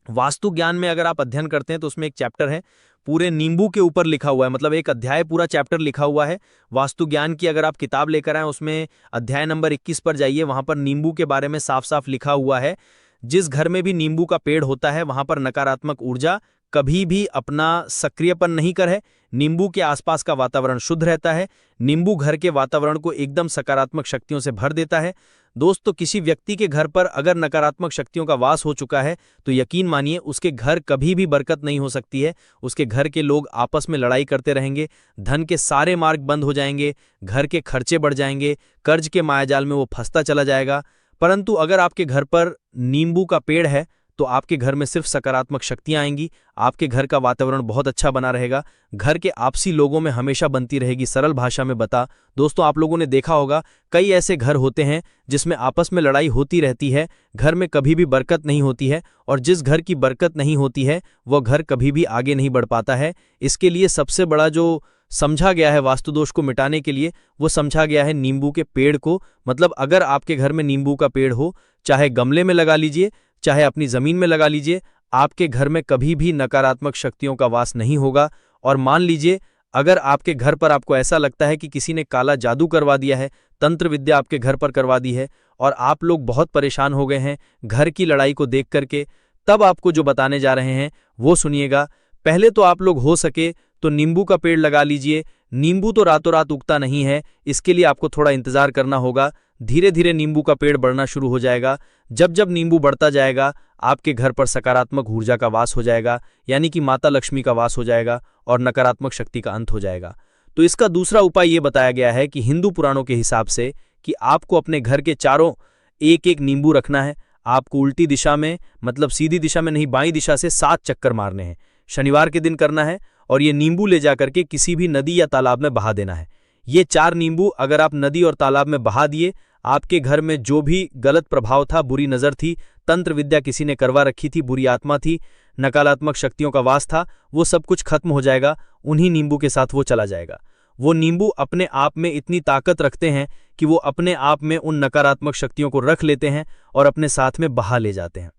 वास्तु ज्ञान में अगर आप अध्ययन करते हैं तो उसमें एक चैप्टर है पूरे नींबू के ऊपर लिखा हुआ है, मतलब एक अध्याय पूरा चैप्टर लिखा हुआ है वास्तु ज्ञान की। अगर आप किताब लेकर आए उसमें अध्याय नंबर 21 पर जाइए, वहां पर नींबू के बारे में साफ साफ लिखा हुआ है। जिस घर में भी नींबू का पेड़ होता है वहां पर नकारात्मक ऊर्जा कभी भी अपना सक्रियपन नहीं करे। नींबू के आसपास का वातावरण शुद्ध रहता है। नींबू घर के वातावरण को एकदम सकारात्मक शक्तियों से भर देता है। दोस्तों, किसी व्यक्ति के घर पर अगर नकारात्मक शक्तियों का वास हो चुका है तो यकीन मानिए उसके घर कभी भी बरकत नहीं हो सकती है। उसके घर के लोग आपस में लड़ाई करते रहेंगे, धन के सारे मार्ग बंद हो जाएंगे, घर के खर्चे बढ़ जाएंगे, कर्ज के मायाजाल में वो फंसता चला जाएगा। परंतु अगर आपके घर पर नींबू का पेड़ है तो आपके घर में सिर्फ सकारात्मक शक्तियां आएंगी, आपके घर का वातावरण बहुत अच्छा बना रहेगा, घर के आपसी लोगों में हमेशा बनती रहेगी। सरल भाषा में बता दोस्तों, आप लोगों ने देखा होगा कई ऐसे घर होते हैं जिसमें आपस में लड़ाई होती रहती है, घर में कभी भी बरकत नहीं होती है, और जिस घर की बरकत नहीं होती है वह घर कभी भी आगे नहीं बढ़ पाता है। इसके लिए सबसे बड़ा जो समझा गया है वास्तु दोष को मिटाने के लिए, वो समझा गया है नींबू के पेड़ को। मतलब अगर आपके घर में नींबू का पेड़ हो, चाहे गमले में लगा लीजिए, चाहे अपनी जमीन में लगा लीजिए, आपके घर में कभी भी नकारात्मक शक्तियों का वास नहीं होगा। और मान लीजिए अगर आपके घर पर आपको ऐसा लगता है कि किसी ने काला जादू करवा दिया है, तंत्र विद्या आपके घर पर करवा दी है और आप लोग बहुत परेशान हो गए हैं घर की लड़ाई को देख करके, तब आपको जो बताने जा रहे हैं वो सुनिएगा। पहले तो आप लोग हो सके तो नींबू का पेड़ लगा लीजिए। नींबू तो रातों रात उगता नहीं है, इसके लिए आपको थोड़ा इंतजार करना होगा। धीरे धीरे नींबू का पेड़ बढ़ना शुरू हो जाएगा। जब जब नींबू बढ़ता जाएगा आपके घर पर सकारात्मक ऊर्जा का वास हो जाएगा, यानी कि माता लक्ष्मी का वास हो जाएगा और नकारात्मक शक्ति का अंत हो जाएगा। तो इसका दूसरा उपाय ये बताया गया है कि हिंदू पुराणों के हिसाब से कि आपको अपने घर के चारों एक एक नींबू रखना है। आपको उल्टी दिशा में, मतलब सीधी दिशा में नहीं, बाईं दिशा से 7 चक्कर मारने हैं। शनिवार के दिन करना है और ये नींबू ले जाकर के किसी भी नदी या तालाब में बहा देना है। ये 4 नींबू अगर आप नदी और तालाब में बहा दिए, आपके घर में जो भी गलत प्रभाव था, बुरी नजर थी, तंत्र विद्या किसी ने करवा रखी थी, बुरी आत्मा थी, नकारात्मक शक्तियों का वास था, वो सब कुछ खत्म हो जाएगा। उन्हीं नींबू के साथ वो चला जाएगा। वो नींबू अपने आप में इतनी ताकत रखते हैं कि वो अपने आप में उन नकारात्मक शक्तियों को रख लेते हैं और अपने साथ में बहा ले जाते हैं।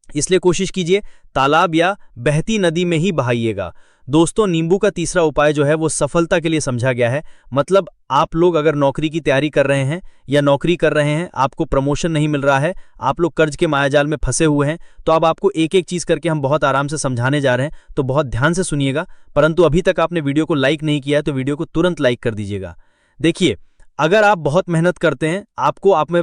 इसलिए कोशिश कीजिए तालाब या बहती नदी में ही बहाइएगा। दोस्तों, नींबू का तीसरा उपाय जो है वो सफलता के लिए समझा गया है। मतलब आप लोग अगर नौकरी की तैयारी कर रहे हैं या नौकरी कर रहे हैं, आपको प्रमोशन नहीं मिल रहा है, आप लोग कर्ज के मायाजाल में फंसे हुए हैं, तो अब आपको एक एक चीज करके हम बहुत आराम से समझाने जा रहे हैं, तो बहुत ध्यान से सुनिएगा। परंतु अभी तक आपने वीडियो को लाइक नहीं किया है तो वीडियो को तुरंत लाइक कर दीजिएगा। देखिए, अगर आप बहुत मेहनत करते हैं, आपको आप में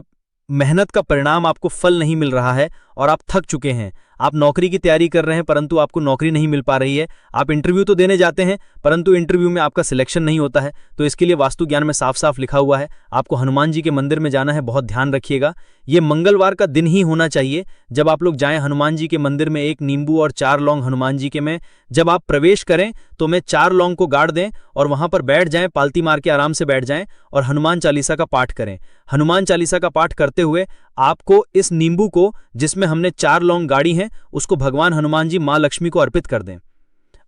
मेहनत का परिणाम, आपको फल नहीं मिल रहा है और आप थक चुके हैं, आप नौकरी की तैयारी कर रहे हैं परंतु आपको नौकरी नहीं मिल पा रही है, आप इंटरव्यू तो देने जाते हैं परंतु इंटरव्यू में आपका सिलेक्शन नहीं होता है, तो इसके लिए वास्तु ज्ञान में साफ साफ लिखा हुआ है आपको हनुमान जी के मंदिर में जाना है। बहुत ध्यान रखिएगा, ये मंगलवार का दिन ही होना चाहिए। जब आप लोग जाएं हनुमान जी के मंदिर में, 1 नींबू और 4 लौंग हनुमान जी के में जब आप प्रवेश करें तो मैं 4 लौंग को गाड़ दें और वहां पर बैठ जाएं, पालती मार के आराम से बैठ जाएं और हनुमान चालीसा का पाठ करें। हनुमान चालीसा का पाठ करते हुए आपको इस नींबू को, जिसमें हमने 4 लौंग गाड़ी हैं, उसको भगवान हनुमान जी, मां लक्ष्मी को अर्पित कर दें।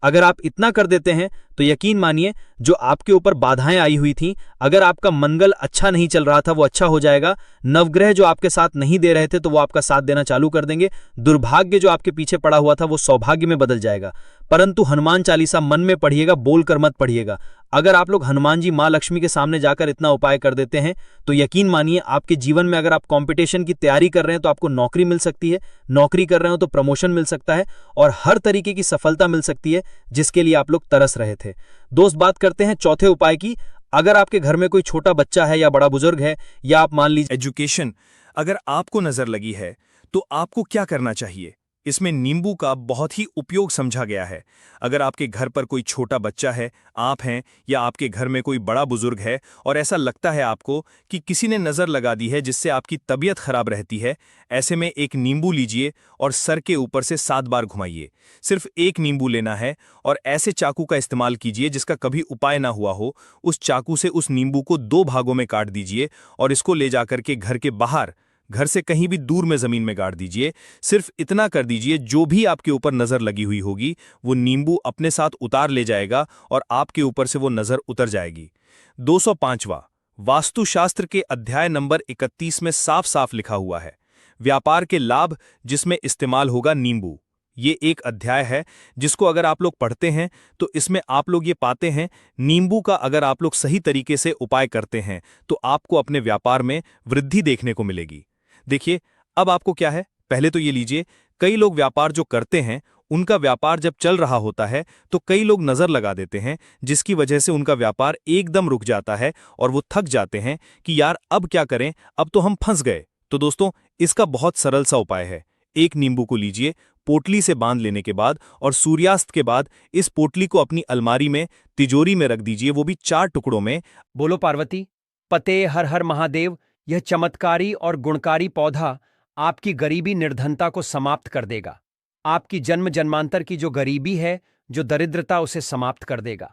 अगर आप इतना कर देते हैं तो यकीन मानिए जो आपके ऊपर बाधाएं आई हुई थीं, अगर आपका मंगल अच्छा नहीं चल रहा था वो अच्छा हो जाएगा, नवग्रह जो आपके साथ नहीं दे रहे थे तो वो आपका साथ देना चालू कर देंगे, दुर्भाग्य जो आपके पीछे पड़ा हुआ था वो सौभाग्य में बदल जाएगा। परंतु हनुमान चालीसा मन में पढ़िएगा, बोलकर मत पढ़िएगा। अगर आप लोग हनुमान जी, मां लक्ष्मी के सामने जाकर इतना उपाय कर देते हैं तो यकीन मानिए आपके जीवन में, अगर आप कंपटीशन की तैयारी कर रहे हैं तो आपको नौकरी मिल सकती है, नौकरी कर रहे हो तो प्रमोशन मिल सकता है और हर तरीके की सफलता मिल सकती है जिसके लिए आप लोग तरस रहे थे। दोस्त, बात करते हैं चौथे उपाय की। अगर आपके घर में कोई छोटा बच्चा है या बड़ा बुजुर्ग है, या आप मान लीजिए एजुकेशन अगर आपको नजर लगी है तो आपको क्या करना चाहिए? इसमें नींबू का बहुत ही उपयोग समझा गया है। अगर आपके घर पर कोई छोटा बच्चा है, आप हैं, या आपके घर में कोई बड़ा बुजुर्ग है और ऐसा लगता है आपको कि किसी ने नज़र लगा दी है जिससे आपकी तबीयत खराब रहती है, ऐसे में एक नींबू लीजिए और सर के ऊपर से 7 बार घुमाइए। सिर्फ एक नींबू लेना है और ऐसे चाकू का इस्तेमाल कीजिए जिसका कभी उपाय ना हुआ हो। उस चाकू से उस नींबू को 2 भागों में काट दीजिए और इसको ले जाकर के घर के बाहर, घर से कहीं भी दूर में जमीन में गाड़ दीजिए। सिर्फ इतना कर दीजिए, जो भी आपके ऊपर नजर लगी हुई होगी वो नींबू अपने साथ उतार ले जाएगा और आपके ऊपर से वो नजर उतर जाएगी। 205वां वास्तुशास्त्र के अध्याय नंबर 31 में साफ साफ लिखा हुआ है, व्यापार के लाभ जिसमें इस्तेमाल होगा नींबू। ये एक अध्याय है जिसको अगर आप लोग पढ़ते हैं तो इसमें आप लोग ये पाते हैं, नींबू का अगर आप लोग सही तरीके से उपाय करते हैं तो आपको अपने व्यापार में वृद्धि देखने को मिलेगी। देखिए, अब आपको क्या है, पहले तो ये लीजिए, कई लोग व्यापार जो करते हैं उनका व्यापार जब चल रहा होता है तो कई लोग नजर लगा देते हैं, जिसकी वजह से उनका व्यापार एकदम रुक जाता है और वो थक जाते हैं कि यार अब क्या करें, अब तो हम फंस गए। तो दोस्तों, इसका बहुत सरल सा उपाय है। एक नींबू को लीजिए, पोटली से बांध लेने के बाद और सूर्यास्त के बाद इस पोटली को अपनी अलमारी में, तिजोरी में रख दीजिए, वो भी 4 टुकड़ों में। बोलो पार्वती पते हर हर महादेव। यह चमत्कारी और गुणकारी पौधा आपकी गरीबी निर्धनता को समाप्त कर देगा। आपकी जन्म जन्मांतर की जो गरीबी है, जो दरिद्रता, उसे समाप्त कर देगा।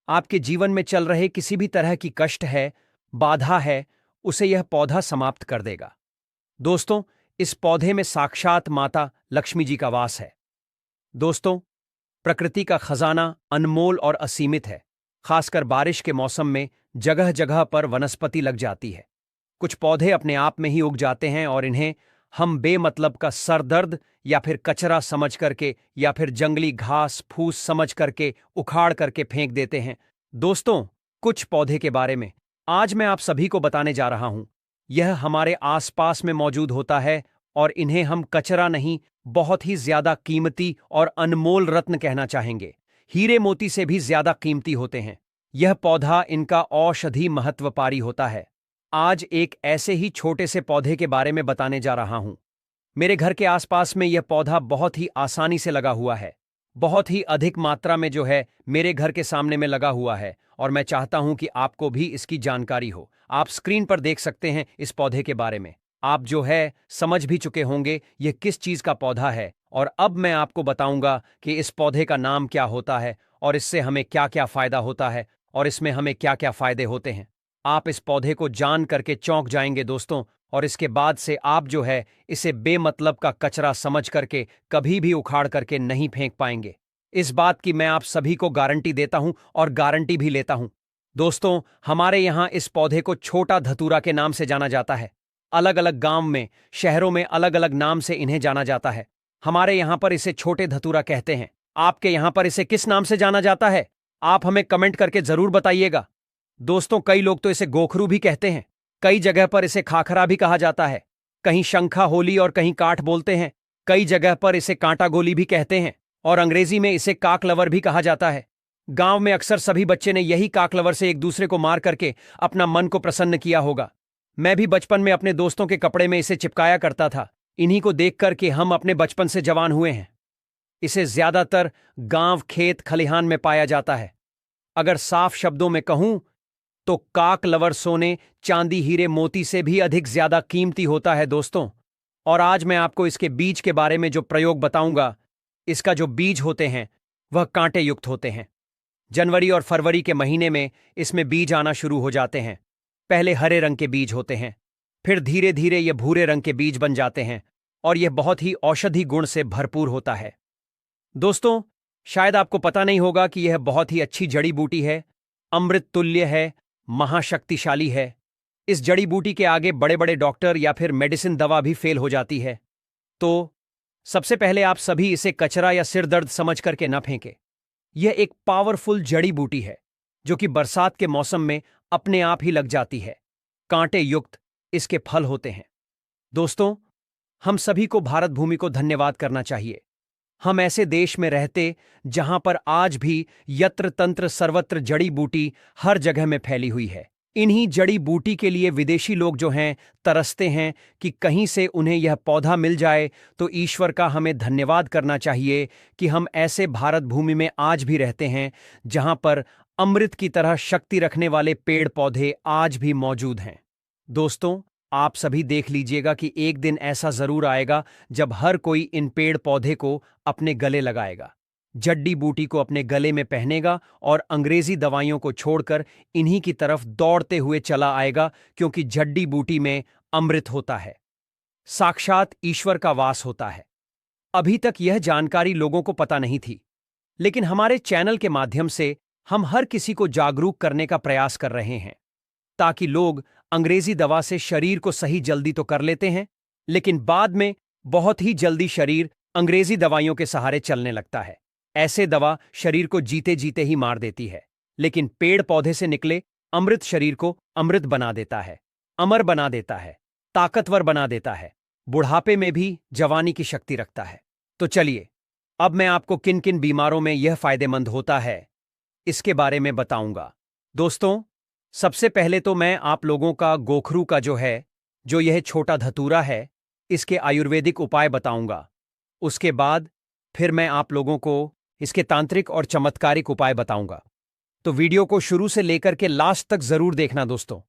आपके जीवन में चल रहे किसी भी तरह की कष्ट है, बाधा है, उसे यह पौधा समाप्त कर देगा। दोस्तों, इस पौधे में साक्षात माता लक्ष्मी जी का वास है। दोस्तों, प्रकृति का खजाना अनमोल और असीमित है। खासकर बारिश के मौसम में जगह जगह पर वनस्पति लग जाती है। कुछ पौधे अपने आप में ही उग जाते हैं और इन्हें हम बेमतलब का सरदर्द या फिर कचरा समझ करके या फिर जंगली घास फूस समझ करके उखाड़ करके फेंक देते हैं। दोस्तों, कुछ पौधे के बारे में आज मैं आप सभी को बताने जा रहा हूं। यह हमारे आसपास में मौजूद होता है और इन्हें हम कचरा नहीं, बहुत ही ज्यादा कीमती और अनमोल रत्न कहना चाहेंगे। हीरे मोती से भी ज्यादा कीमती होते हैं। यह पौधा इनका औषधि महत्व पारी होता है। आज एक ऐसे ही छोटे से पौधे के बारे में बताने जा रहा हूं। मेरे घर के आसपास में यह पौधा बहुत ही आसानी से लगा हुआ है, बहुत ही अधिक मात्रा में जो है मेरे घर के सामने में लगा हुआ है और मैं चाहता हूं कि आपको भी इसकी जानकारी हो। आप स्क्रीन पर देख सकते हैं इस पौधे के बारे में। आप जो है समझ भी चुके होंगे यह किस चीज का पौधा है और अब मैं आपको बताऊंगा कि इस पौधे का नाम क्या होता है और इससे हमें क्या क्या फायदा होता है और इसमें हमें क्या क्या फायदे होते हैं। आप इस पौधे को जान करके चौंक जाएंगे दोस्तों, और इसके बाद से आप जो है इसे बेमतलब का कचरा समझ करके कभी भी उखाड़ करके नहीं फेंक पाएंगे। इस बात की मैं आप सभी को गारंटी देता हूं और गारंटी भी लेता हूं। दोस्तों, हमारे यहां इस पौधे को छोटा धतूरा के नाम से जाना जाता है। अलग अलग गांव में, शहरों में अलग अलग नाम से इन्हें जाना जाता है। हमारे यहां पर इसे छोटे धतूरा कहते हैं। आपके यहां पर इसे किस नाम से जाना जाता है? आप हमें कमेंट करके जरूर बताइएगा। दोस्तों, कई लोग तो इसे गोखरू भी कहते हैं। कई जगह पर इसे खाखरा भी कहा जाता है। कहीं शंखा होली और कहीं काठ बोलते हैं। कई जगह पर इसे कांटा गोली भी कहते हैं और अंग्रेजी में इसे काकलवर भी कहा जाता है। गांव में अक्सर सभी बच्चे ने यही काकलवर से एक दूसरे को मार करके अपना मन को प्रसन्न किया होगा। मैं भी बचपन में अपने दोस्तों के कपड़े में इसे चिपकाया करता था। इन्हीं को देख करके हम अपने बचपन से जवान हुए हैं। इसे ज्यादातर गांव, खेत, खलिहान में पाया जाता है। अगर साफ शब्दों में कहूं तो काकलवर सोने, चांदी, हीरे, मोती से भी अधिक ज्यादा कीमती होता है दोस्तों। और आज मैं आपको इसके बीज के बारे में जो प्रयोग बताऊंगा, इसका जो बीज होते हैं वह कांटे युक्त होते हैं। जनवरी और फरवरी के महीने में इसमें बीज आना शुरू हो जाते हैं। पहले हरे रंग के बीज होते हैं, फिर धीरे धीरे ये भूरे रंग के बीज बन जाते हैं और यह बहुत ही औषधि गुण से भरपूर होता है। दोस्तों, शायद आपको पता नहीं होगा कि यह बहुत ही अच्छी जड़ी बूटी है, अमृत तुल्य है, महाशक्तिशाली है। इस जड़ी बूटी के आगे बड़े बड़े डॉक्टर या फिर मेडिसिन दवा भी फेल हो जाती है। तो सबसे पहले आप सभी इसे कचरा या सिर दर्द समझ करके न फेंके। यह एक पावरफुल जड़ी बूटी है जो कि बरसात के मौसम में अपने आप ही लग जाती है। कांटे युक्त इसके फल होते हैं। दोस्तों, हम सभी को भारत भूमि को धन्यवाद करना चाहिए। हम ऐसे देश में रहते जहां पर आज भी यत्र तंत्र सर्वत्र जड़ी बूटी हर जगह में फैली हुई है। इन्हीं जड़ी बूटी के लिए विदेशी लोग जो हैं तरसते हैं कि कहीं से उन्हें यह पौधा मिल जाए। तो ईश्वर का हमें धन्यवाद करना चाहिए कि हम ऐसे भारत भूमि में आज भी रहते हैं जहां पर अमृत की तरह शक्ति रखने वाले पेड़ पौधे आज भी मौजूद हैं। दोस्तों, आप सभी देख लीजिएगा कि एक दिन ऐसा जरूर आएगा जब हर कोई इन पेड़ पौधे को अपने गले लगाएगा, जड्डी बूटी को अपने गले में पहनेगा और अंग्रेजी दवाइयों को छोड़कर इन्हीं की तरफ दौड़ते हुए चला आएगा, क्योंकि जड्डी बूटी में अमृत होता है, साक्षात ईश्वर का वास होता है। अभी तक यह जानकारी लोगों को पता नहीं थी, लेकिन हमारे चैनल के माध्यम से हम हर किसी को जागरूक करने का प्रयास कर रहे हैं, ताकि लोग अंग्रेजी दवा से शरीर को सही जल्दी तो कर लेते हैं, लेकिन बाद में बहुत ही जल्दी शरीर अंग्रेजी दवाइयों के सहारे चलने लगता है। ऐसे दवा शरीर को जीते जीते ही मार देती है, लेकिन पेड़ पौधे से निकले अमृत शरीर को अमृत बना देता है, अमर बना देता है, ताकतवर बना देता है, बुढ़ापे में भी जवानी की शक्ति रखता है। तो चलिए, अब मैं आपको किन किन बीमारों में यह फायदेमंद होता है इसके बारे में बताऊंगा। दोस्तों, सबसे पहले तो मैं आप लोगों का गोखरू का जो यह छोटा धतूरा है, इसके आयुर्वेदिक उपाय बताऊंगा। उसके बाद फिर मैं आप लोगों को इसके तांत्रिक और चमत्कारिक उपाय बताऊंगा। तो वीडियो को शुरू से लेकर के लास्ट तक जरूर देखना दोस्तों।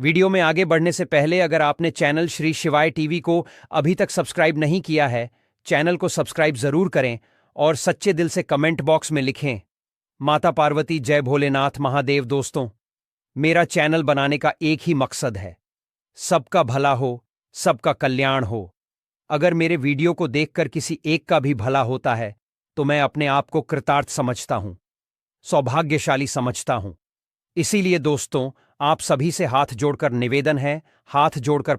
वीडियो में आगे बढ़ने से पहले अगर आपने चैनल श्री शिवाय टीवी को अभी तक सब्सक्राइब नहीं किया है, चैनल को सब्सक्राइब जरूर करें और सच्चे दिल से कमेंट बॉक्स में लिखें माता पार्वती जय भोलेनाथ महादेव। दोस्तों, मेरा चैनल बनाने का एक ही मकसद है, सबका भला हो, सबका कल्याण हो। अगर मेरे वीडियो को देखकर किसी एक का भी भला होता है तो मैं अपने आप को कृतार्थ समझता हूं, सौभाग्यशाली समझता हूं। इसीलिए दोस्तों, आप सभी से हाथ जोड़कर निवेदन है, हाथ जोड़कर